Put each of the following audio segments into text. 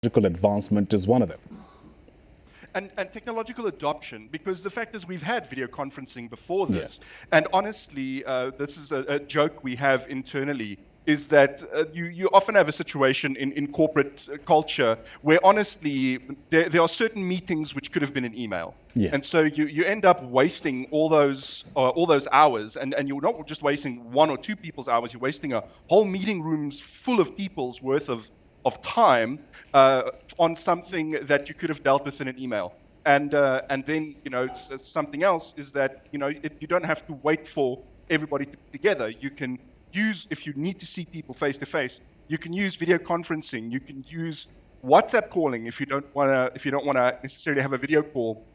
technological advancement is one of them. And technological adoption, because the fact is we've had video conferencing before this, Yeah. and honestly, this is a joke we have internally, is that you often have a situation in corporate culture where honestly there are certain meetings which could have been an email. Yeah. And so you end up wasting all those hours, and you're not just wasting one or two people's hours, you're wasting a whole meeting rooms full of people's worth of time on something that you could have dealt with in an email. And then something else is that you don't have to wait for everybody to be together. You can use, if you need to see people face to face, you can use video conferencing. You can use WhatsApp calling if you don't want to necessarily have a video call,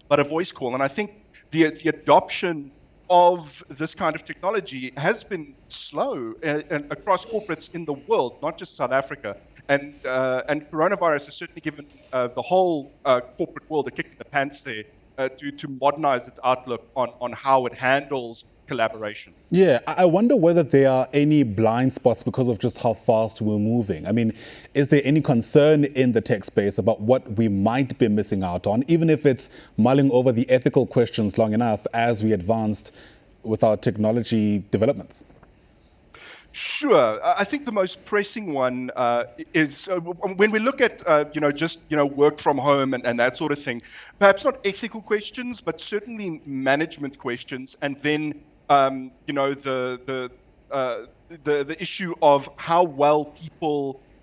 but a voice call. And I think the adoption of this kind of technology has been slow across corporates in the world, not just South Africa. And coronavirus has certainly given the whole corporate world a kick in the pants there to modernize its outlook on how it handles collaboration. Yeah, I wonder whether there are any blind spots because of just how fast we're moving. I mean, is there any concern in the tech space about what we might be missing out on, even if it's mulling over the ethical questions long enough as we advanced with our technology developments? Sure. I think the most pressing one is when we look at work from home and that sort of thing. Perhaps not ethical questions, but certainly management questions, and then the issue of how well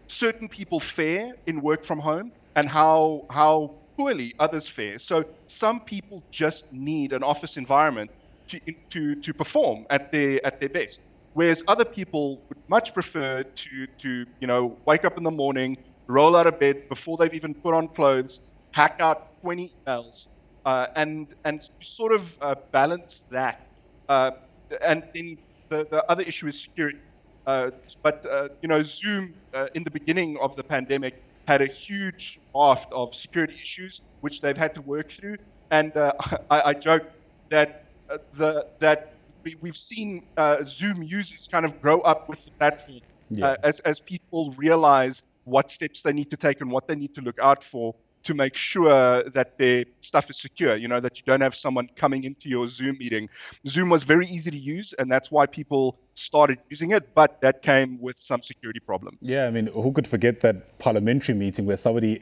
certain people fare in work from home and how poorly others fare. So some people just need an office environment to perform at their best. Whereas other people would much prefer to wake up in the morning, roll out of bed before they've even put on clothes, hack out 20 emails, and sort of balance that. And then the other issue is security. Zoom in the beginning of the pandemic had a huge raft of security issues which they've had to work through. And I joke that we've seen Zoom users kind of grow up with the platform as people realize what steps they need to take and what they need to look out for to make sure that their stuff is secure, that you don't have someone coming into your Zoom meeting. Zoom was very easy to use, and that's why people started using it, but that came with some security problems. Yeah, I mean, who could forget that parliamentary meeting where somebody,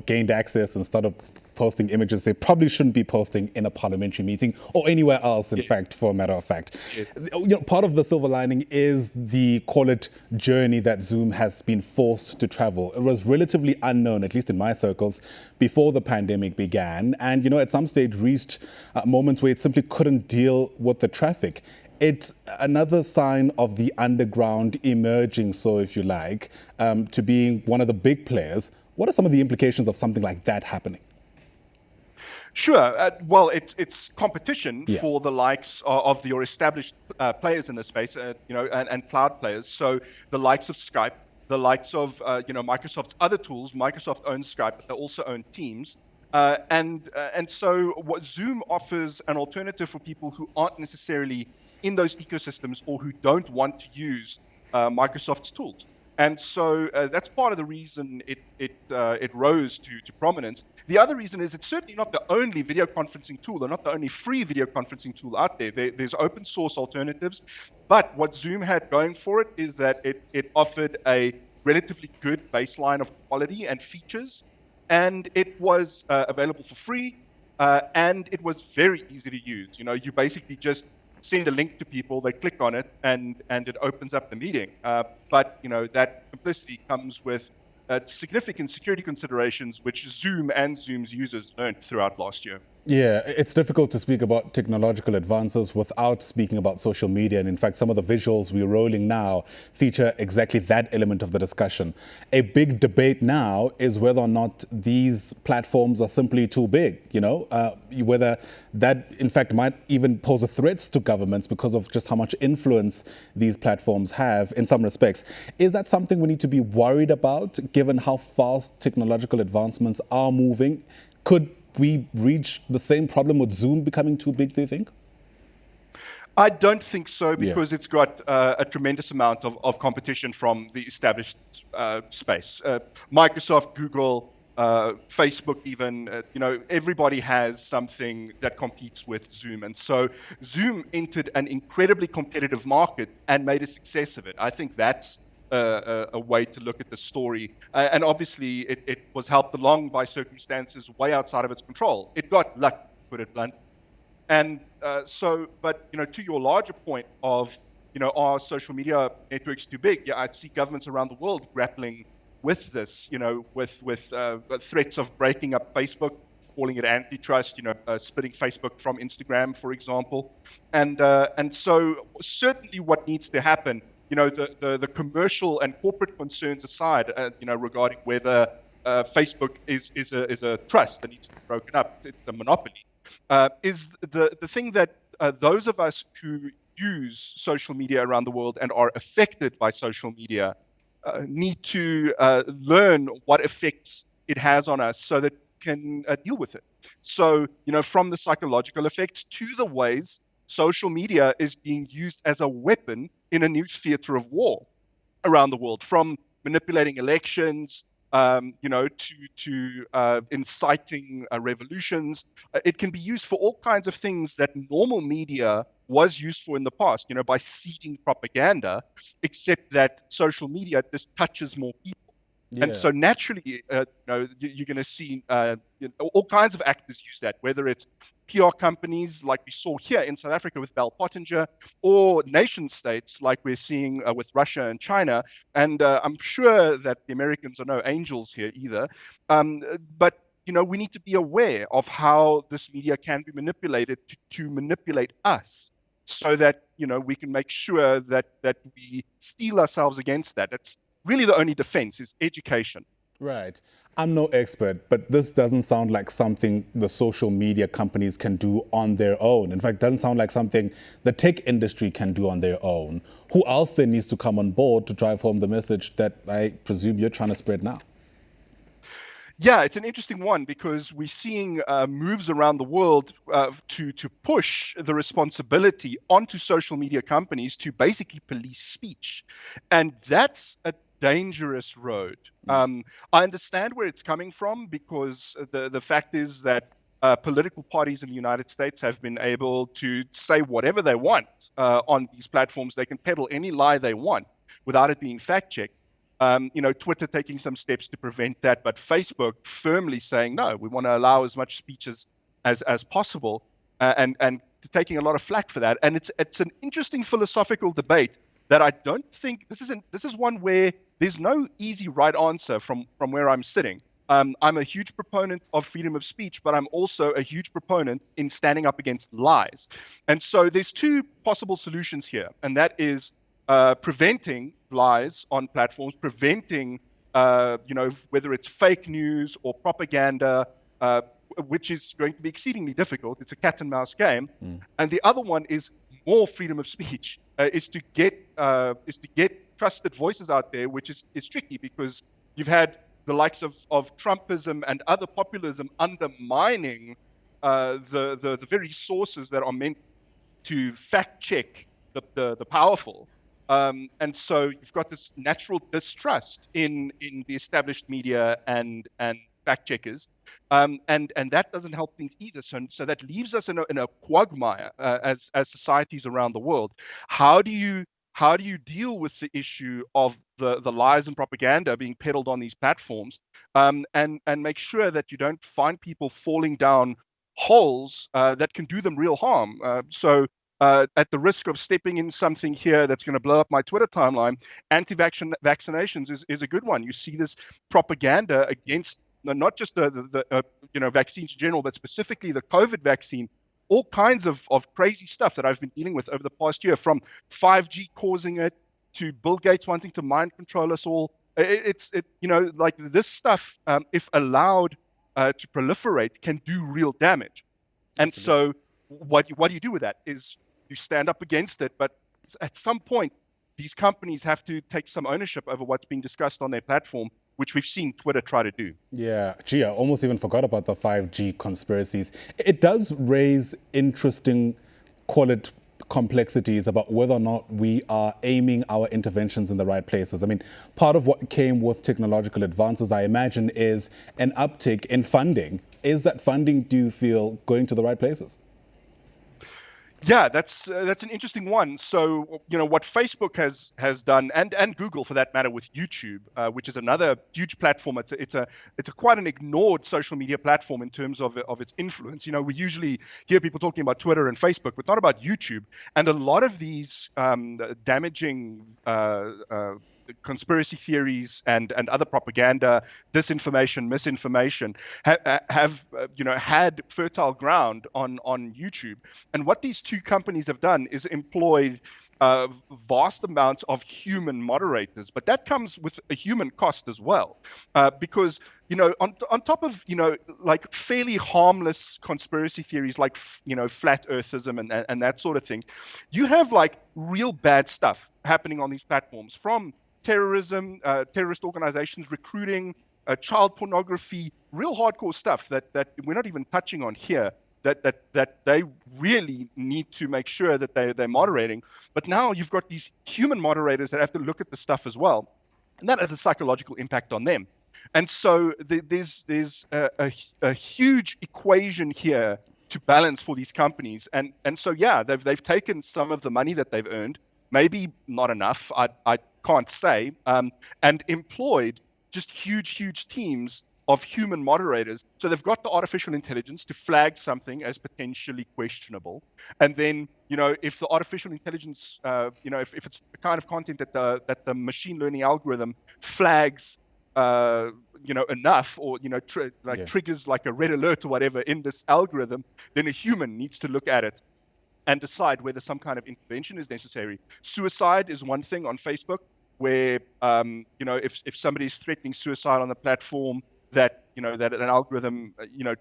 gained access and started posting images they probably shouldn't be posting in a parliamentary meeting or anywhere else, in fact, for a matter of fact. Yes. Part of the silver lining is the, call it, journey that Zoom has been forced to travel. It was relatively unknown, at least in my circles, before the pandemic began. And, at some stage reached moments where it simply couldn't deal with the traffic. It's another sign of the underground emerging, so if you like, to being one of the big players. What are some of the implications of something like that happening? Sure. Well, it's competition for the likes of your established players in this space, and cloud players. So the likes of Skype, the likes of Microsoft's other tools. Microsoft owns Skype, but they also own Teams. And so what Zoom offers an alternative for people who aren't necessarily in those ecosystems or who don't want to use Microsoft's tools. And so that's part of the reason it rose to prominence. The other reason is it's certainly not the only video conferencing tool, or not the only free video conferencing tool out there. There's open source alternatives. But what Zoom had going for it is that it offered a relatively good baseline of quality and features. And it was available for free, and it was very easy to use. You basically just send a link to people, they click on it, and it opens up the meeting. But that simplicity comes with significant security considerations, which Zoom and Zoom's users learned throughout last year. Yeah, it's difficult to speak about technological advances without speaking about social media. And in fact, some of the visuals we're rolling now feature exactly that element of the discussion. A big debate now is whether or not these platforms are simply too big, whether that, in fact, might even pose a threat to governments because of just how much influence these platforms have in some respects. Is that something we need to be worried about, given how fast technological advancements are moving? Could we reach the same problem with Zoom becoming too big, do you think? I don't think so, Yeah. because it's got a tremendous amount of competition from the established space. Microsoft, Google, Facebook, even, everybody has something that competes with Zoom. And so Zoom entered an incredibly competitive market and made a success of it. I think that's a way to look at the story. And obviously, it was helped along by circumstances way outside of its control. It got lucky, to put it blunt. And but to your larger point of, are social media networks too big? Yeah, I see governments around the world grappling with this, with threats of breaking up Facebook, calling it antitrust, splitting Facebook from Instagram, for example. And so certainly what needs to happen, the commercial and corporate concerns aside, regarding whether Facebook is a trust that needs to be broken up, it's a monopoly. Is the thing that those of us who use social media around the world and are affected by social media need to learn what effects it has on us so that we can deal with it. So, from the psychological effects to the ways social media is being used as a weapon in a new theater of war around the world, from manipulating elections, to inciting revolutions. It can be used for all kinds of things that normal media was used for in the past, by seeding propaganda, except that social media just touches more people. Yeah. And so naturally, you're going to see all kinds of actors use that, whether it's PR companies like we saw here in South Africa with Bell Pottinger, or nation states like we're seeing with Russia and China. And I'm sure that the Americans are no angels here either. But we need to be aware of how this media can be manipulated to manipulate us, so that we can make sure that we steel ourselves against that. That's really the only defense, is education. Right. I'm no expert, but this doesn't sound like something the social media companies can do on their own. In fact, it doesn't sound like something the tech industry can do on their own. Who else then needs to come on board to drive home the message that I presume you're trying to spread now? Yeah, it's an interesting one, because we're seeing moves around the world to push the responsibility onto social media companies to basically police speech. And that's a dangerous road. I understand where it's coming from, because the fact is that political parties in the United States have been able to say whatever they want on these platforms. They can peddle any lie they want without it being fact-checked. Twitter taking some steps to prevent that, but Facebook firmly saying, no, we want to allow as much speech as possible, and taking a lot of flack for that. And it's an interesting philosophical debate that I don't think this is one where there's no easy right answer from where I'm sitting. I'm a huge proponent of freedom of speech, but I'm also a huge proponent in standing up against lies. And so there's two possible solutions here, and that is preventing lies on platforms, preventing, whether it's fake news or propaganda, which is going to be exceedingly difficult. It's a cat and mouse game. And the other one is more freedom of speech, is to get trusted voices out there, which is tricky, because you've had the likes of Trumpism and other populism undermining the very sources that are meant to fact check the powerful. And so you've got this natural distrust in the established media and fact checkers, and that doesn't help things either. So that leaves us in a quagmire as societies around the world. How do you deal with the issue of the lies and propaganda being peddled on these platforms, and make sure that you don't find people falling down holes that can do them real harm? At the risk of stepping in something here that's going to blow up my Twitter timeline, vaccinations is a good one. You see this propaganda against not just the vaccines in general, but specifically the COVID vaccine. All kinds of crazy stuff that I've been dealing with over the past year, from 5G causing it to Bill Gates wanting to mind control us all. Like this stuff, if allowed to proliferate, can do real damage. And so what do you do with that? Is you stand up against it, but at some point, these companies have to take some ownership over what's being discussed on their platform, which we've seen Twitter try to do. Yeah, gee, I almost even forgot about the 5G conspiracies. It does raise interesting, call it complexities about whether or not we are aiming our interventions in the right places. I mean, part of what came with technological advances, I imagine, is an uptick in funding. Is that funding, do you feel, going to the right places? Yeah, that's an interesting one. So, what Facebook has done, and Google for that matter, with YouTube, which is another huge platform. It's a quite an ignored social media platform in terms of its influence. We usually hear people talking about Twitter and Facebook, but not about YouTube. And a lot of these damaging conspiracy theories and other propaganda, disinformation, misinformation have had fertile ground on YouTube. And what these two companies have done is employed vast amounts of human moderators, but that comes with a human cost as well, because on top of like fairly harmless conspiracy theories like flat earthism and that sort of thing, you have like real bad stuff happening on these platforms, from terrorism, terrorist organizations recruiting, child pornography, real hardcore stuff that we're not even touching on here, that they really need to make sure that they're moderating. But now you've got these human moderators that have to look at the stuff as well, and that has a psychological impact on them. And so there's a huge equation here to balance for these companies, and so yeah, they've taken some of the money that they've earned, maybe not enough, I can't say, and employed just huge teams of human moderators. So they've got the artificial intelligence to flag something as potentially questionable, and then if the artificial intelligence, if it's the kind of content that the machine learning algorithm flags enough, or triggers like a red alert or whatever in this algorithm, then a human needs to look at it and decide whether some kind of intervention is necessary. Suicide is one thing on Facebook, where if somebody's threatening suicide on the platform, that that an algorithm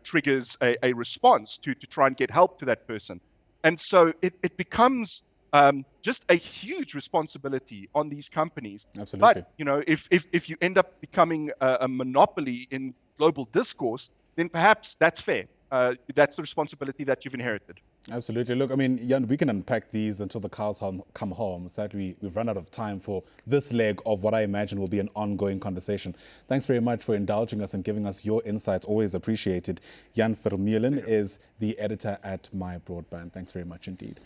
triggers a response to try and get help to that person. And so it becomes just a huge responsibility on these companies. Absolutely. But if you end up becoming a monopoly in global discourse, then perhaps that's fair. That's the responsibility that you've inherited. Absolutely. Look, I mean, Jan, we can unpack these until the cows come home. Sadly, we've run out of time for this leg of what I imagine will be an ongoing conversation. Thanks very much for indulging us and giving us your insights. Always appreciated. Jan Vermeulen is the editor at My Broadband. Thanks very much indeed.